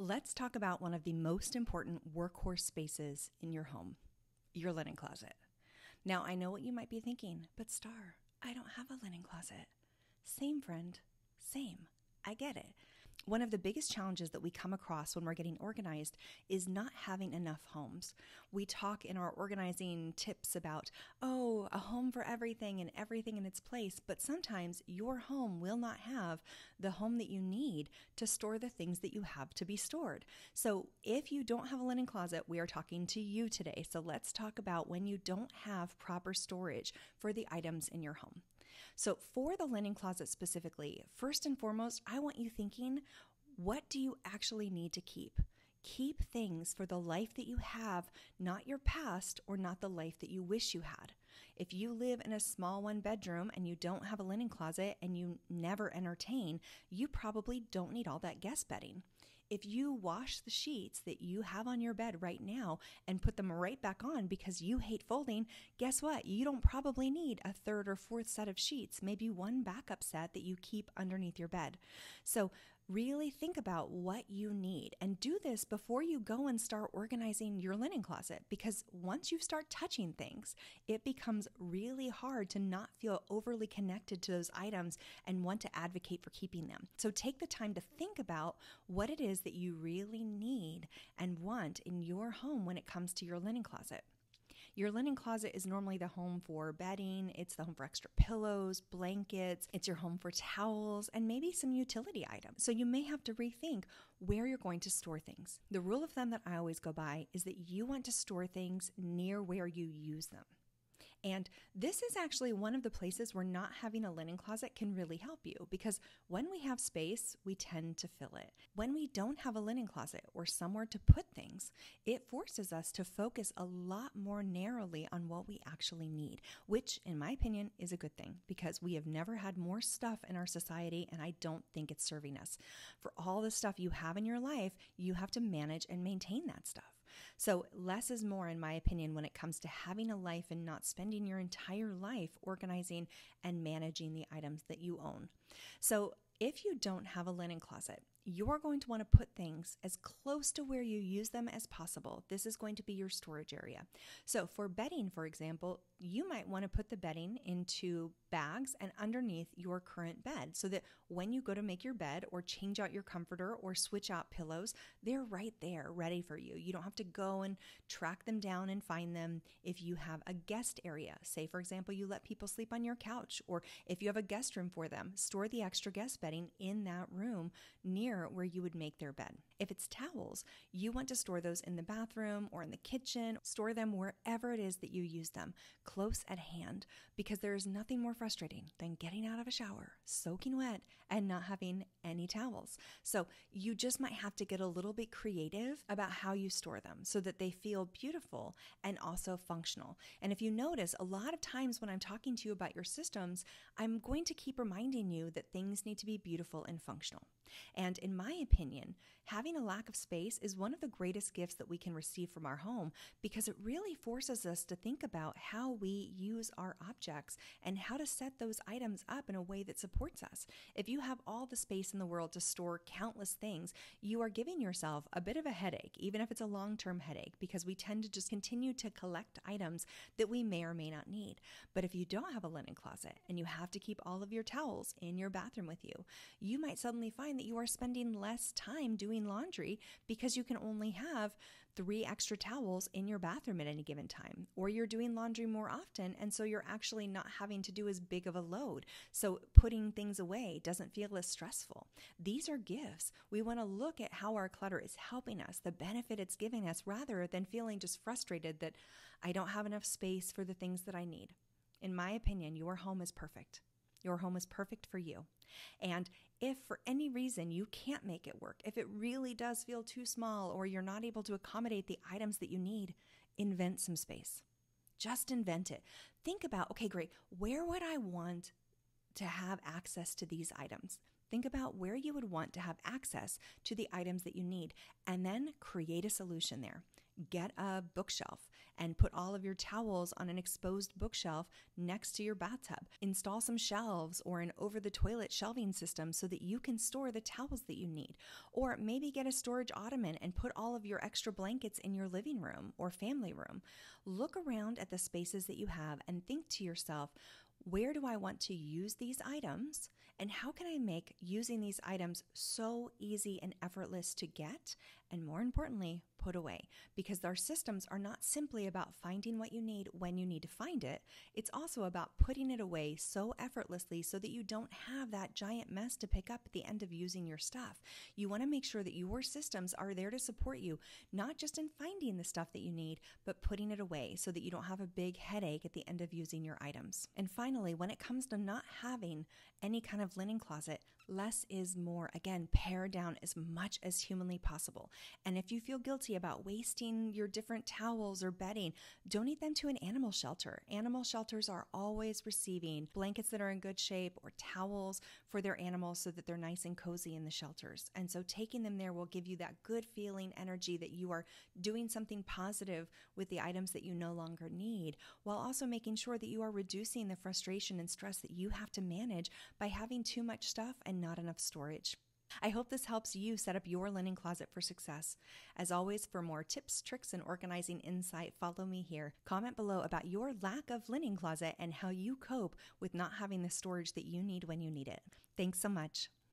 Let's talk about one of the most important workhorse spaces in your home, your linen closet. Now, I know what you might be thinking, but Star, I don't have a linen closet. Same, friend, same. I get it. One of the biggest challenges that we come across when we're getting organized is not having enough homes. We talk in our organizing tips about, a home for everything and everything in its place, but sometimes your home will not have the home that you need to store the things that you have to be stored. So if you don't have a linen closet, we are talking to you today. So let's talk about when you don't have proper storage for the items in your home. So for the linen closet specifically, first and foremost, I want you thinking, what do you actually need to keep? Keep things for the life that you have, not your past or not the life that you wish you had. If you live in a small one bedroom and you don't have a linen closet and you never entertain, you probably don't need all that guest bedding. If you wash the sheets that you have on your bed right now and put them right back on because you hate folding, guess what? You don't probably need a third or fourth set of sheets, maybe one backup set that you keep underneath your bed. So really think about what you need and do this before you go and start organizing your linen closet, because once you start touching things, it becomes really hard to not feel overly connected to those items and want to advocate for keeping them. So take the time to think about what it is that you really need and want in your home when it comes to your linen closet. Your linen closet is normally the home for bedding, it's the home for extra pillows, blankets, it's your home for towels, and maybe some utility items. So you may have to rethink where you're going to store things. The rule of thumb that I always go by is that you want to store things near where you use them. And this is actually one of the places where not having a linen closet can really help you, because when we have space, we tend to fill it. When we don't have a linen closet or somewhere to put things, it forces us to focus a lot more narrowly on what we actually need, which in my opinion is a good thing, because we have never had more stuff in our society and I don't think it's serving us. For all the stuff you have in your life, you have to manage and maintain that stuff. So less is more, in my opinion, when it comes to having a life and not spending your entire life organizing and managing the items that you own. So if you don't have a linen closet, you're going to want to put things as close to where you use them as possible. This is going to be your storage area. So for bedding, for example, you might want to put the bedding into bags and underneath your current bed so that when you go to make your bed or change out your comforter or switch out pillows, they're right there ready for you. You don't have to go and track them down and find them. If you have a guest area, say for example, you let people sleep on your couch, or if you have a guest room for them, store the extra guest bedding in that room near where you would make their bed. If it's towels, you want to store those in the bathroom or in the kitchen. Store them wherever it is that you use them, close at hand, because there is nothing more frustrating than getting out of a shower, soaking wet, and not having any towels. So you just might have to get a little bit creative about how you store them so that they feel beautiful and also functional. And if you notice, a lot of times when I'm talking to you about your systems, I'm going to keep reminding you that things need to be beautiful and functional. And in my opinion, having a lack of space is one of the greatest gifts that we can receive from our home, because it really forces us to think about how we use our objects and how to set those items up in a way that supports us. If you have all the space in the world to store countless things, you are giving yourself a bit of a headache, even if it's a long-term headache, because we tend to just continue to collect items that we may or may not need. But if you don't have a linen closet and you have to keep all of your towels in your bathroom with you, you might suddenly find that you are spending less time doing laundry because you can only have 3 extra towels in your bathroom at any given time, or you're doing laundry more often, and so you're actually not having to do as big of a load. So putting things away doesn't feel as stressful. These are gifts. We want to look at how our clutter is helping us, the benefit it's giving us, rather than feeling just frustrated that I don't have enough space for the things that I need. In my opinion, your home is perfect. Your home is perfect for you. And if for any reason you can't make it work, if it really does feel too small or you're not able to accommodate the items that you need, invent some space. Just invent it. Think about, okay, great, where would I want to have access to these items? Think about where you would want to have access to the items that you need, and then create a solution there. Get a bookshelf and put all of your towels on an exposed bookshelf next to your bathtub. Install some shelves or an over-the-toilet shelving system so that you can store the towels that you need. Or maybe get a storage ottoman and put all of your extra blankets in your living room or family room. Look around at the spaces that you have and think to yourself, where do I want to use these items? And how can I make using these items so easy and effortless to get? And more importantly, put away. Because our systems are not simply about finding what you need when you need to find it. It's also about putting it away so effortlessly so that you don't have that giant mess to pick up at the end of using your stuff. You want to make sure that your systems are there to support you, not just in finding the stuff that you need, but putting it away so that you don't have a big headache at the end of using your items. And finally, when it comes to not having any kind of linen closet, less is more. Again, pare down as much as humanly possible. And if you feel guilty about wasting your different towels or bedding, donate them to an animal shelter. Animal shelters are always receiving blankets that are in good shape or towels for their animals so that they're nice and cozy in the shelters. And so taking them there will give you that good feeling energy that you are doing something positive with the items that you no longer need, while also making sure that you are reducing the frustration and stress that you have to manage by having too much stuff and not enough storage. I hope this helps you set up your linen closet for success. As always, for more tips, tricks, and organizing insight, follow me here. Comment below about your lack of linen closet and how you cope with not having the storage that you need when you need it. Thanks so much.